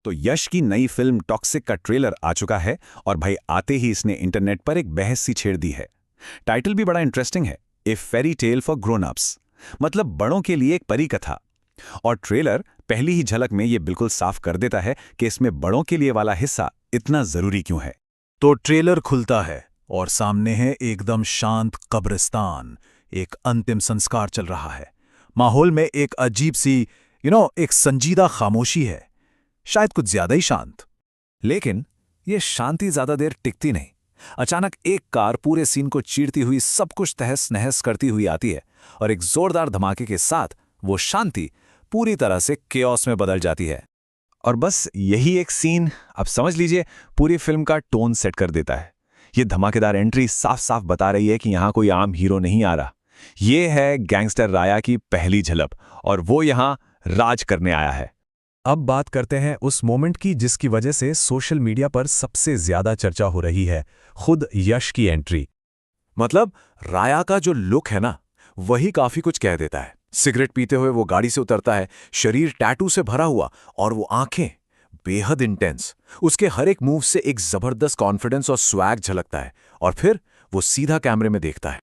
तो यश की नई फिल्म टॉक्सिक का ट्रेलर आ चुका है और भाई आते ही इसने इंटरनेट पर एक बहस सी छेड़ दी है। टाइटल भी बड़ा इंटरेस्टिंग है, a fairy tale for grown ups, मतलब बड़ों के लिए एक परी कथा। और ट्रेलर पहली ही झलक में ये बिल्कुल साफ कर देता है कि इसमें बड़ों के लिए वाला हिस्सा इतना जरूरी क्यों है। तो ट्रेलर खुलता है और सामने है एकदम शांत कब्रिस्तान। एक अंतिम संस्कार चल रहा है। माहौल में एक अजीब सी एक संजीदा खामोशी है, शायद कुछ ज्यादा ही शांत। लेकिन यह शांति ज्यादा देर टिकती नहीं। अचानक एक कार पूरे सीन को चीरती हुई सब कुछ तहस नहस करती हुई आती है और एक जोरदार धमाके के साथ वो शांति पूरी तरह से केओस में बदल जाती है। और बस यही एक सीन, अब समझ लीजिए, पूरी फिल्म का टोन सेट कर देता है। ये धमाकेदार एंट्री साफ साफ बता रही है कि यहाँ कोई आम हीरो नहीं आ रहा। ये है गैंगस्टर राया की पहली झलक और वो यहाँ राज करने आया है। अब बात करते हैं उस मोमेंट की जिसकी वजह से सोशल मीडिया पर सबसे ज्यादा चर्चा हो रही है, खुद यश की एंट्री। मतलब राया का जो लुक है ना, वही काफी कुछ कह देता है। सिगरेट पीते हुए वो गाड़ी से उतरता है, शरीर टैटू से भरा हुआ और वो आंखें बेहद इंटेंस। उसके हर एक मूव से एक जबरदस्त कॉन्फिडेंस और स्वैग झलकता है। और फिर वो सीधा कैमरे में देखता है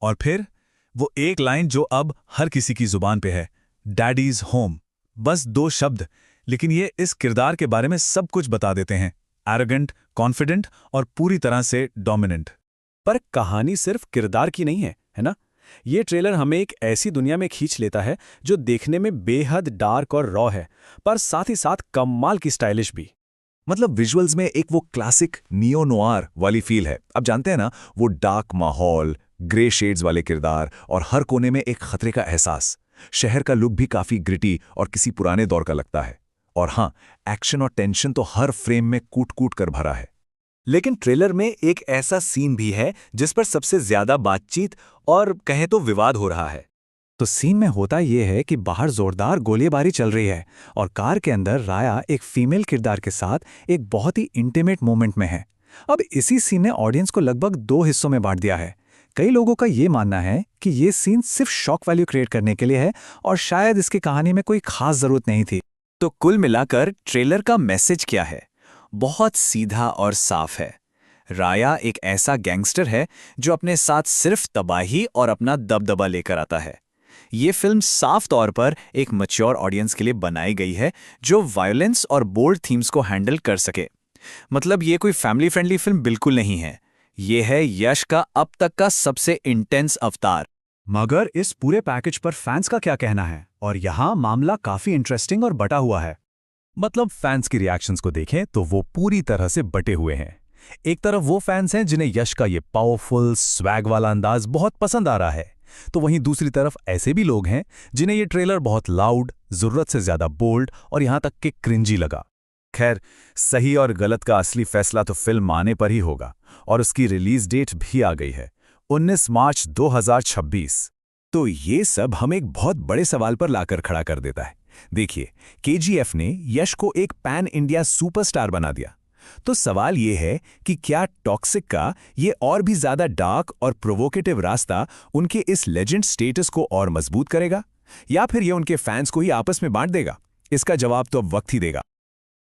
और फिर वो एक लाइन जो अब हर किसी की जुबान पे है, डैडीज होम। बस 2 शब्द, लेकिन ये इस किरदार के बारे में सब कुछ बता देते हैं। एरोगेंट, कॉन्फिडेंट और पूरी तरह से डोमिनेंट। पर कहानी सिर्फ किरदार की नहीं है, है ना? ये ट्रेलर हमें एक ऐसी दुनिया में खींच लेता है जो देखने में बेहद डार्क और रॉ है, पर साथ ही साथ कमाल की स्टाइलिश भी। मतलब विजुअल्स में एक वो क्लासिक नियो नोआर वाली फील है। अब जानते हैं ना, वो डार्क माहौल, ग्रे शेड्स वाले किरदार और हर कोने में एक खतरे का एहसास। शहर का लुक भी काफी ग्रिटी और किसी पुराने दौर का लगता है। और हाँ, एक्शन और टेंशन तो हर फ्रेम में कूट कूट कर भरा है। लेकिन ट्रेलर में एक ऐसा सीन भी है जिस पर सबसे ज्यादा बातचीत और कहें तो विवाद हो रहा है। तो सीन में होता यह है कि बाहर जोरदार गोलीबारी चल रही है और कार के अंदर राया एक फीमेल किरदार के साथ एक बहुत ही इंटीमेट मोमेंट में है। अब इसी सीन ने ऑडियंस को लगभग 2 हिस्सों में बांट दिया है। कई लोगों का ये मानना है कि ये सीन सिर्फ शॉक वैल्यू क्रिएट करने के लिए है और शायद इसकी कहानी में कोई खास जरूरत नहीं थी। तो कुल मिलाकर ट्रेलर का मैसेज क्या है? बहुत सीधा और साफ है। राया एक ऐसा गैंगस्टर है जो अपने साथ सिर्फ तबाही और अपना दबदबा लेकर आता है। ये फिल्म साफ तौर पर एक मैच्योर ऑडियंस के लिए बनाई गई है जो वायलेंस और बोल्ड थीम्स को हैंडल कर सके। मतलब ये कोई फैमिली फ्रेंडली फिल्म बिल्कुल नहीं है। ये है यश का अब तक का सबसे इंटेंस अवतार। मगर इस पूरे पैकेज पर फैंस का क्या कहना है? और यहाँ मामला काफी इंटरेस्टिंग और बटा हुआ है। मतलब फैंस की रिएक्शंस को देखें तो वो पूरी तरह से बटे हुए हैं। एक तरफ वो फैंस हैं जिन्हें यश का ये पावरफुल स्वैग वाला अंदाज बहुत पसंद आ रहा है, तो वहीं दूसरी तरफ ऐसे भी लोग हैं जिन्हें ये ट्रेलर बहुत लाउड, जरूरत से ज्यादा बोल्ड और यहां तक कि क्रिंजी लगा। खैर, सही और गलत का असली फैसला तो फिल्म आने पर ही होगा और उसकी रिलीज डेट भी आ गई है, 19 मार्च 2026। तो ये सब हमें एक बहुत बड़े सवाल पर लाकर खड़ा कर देता है। देखिए, केजीएफ ने यश को एक पैन इंडिया सुपरस्टार बना दिया। तो सवाल ये है कि क्या टॉक्सिक का ये और भी ज्यादा डार्क और प्रोवोकेटिव रास्ता उनके इस लेजेंड स्टेटस को और मजबूत करेगा, या फिर ये उनके फैंस को ही आपस में बांट देगा? इसका जवाब तो अब वक्त ही देगा।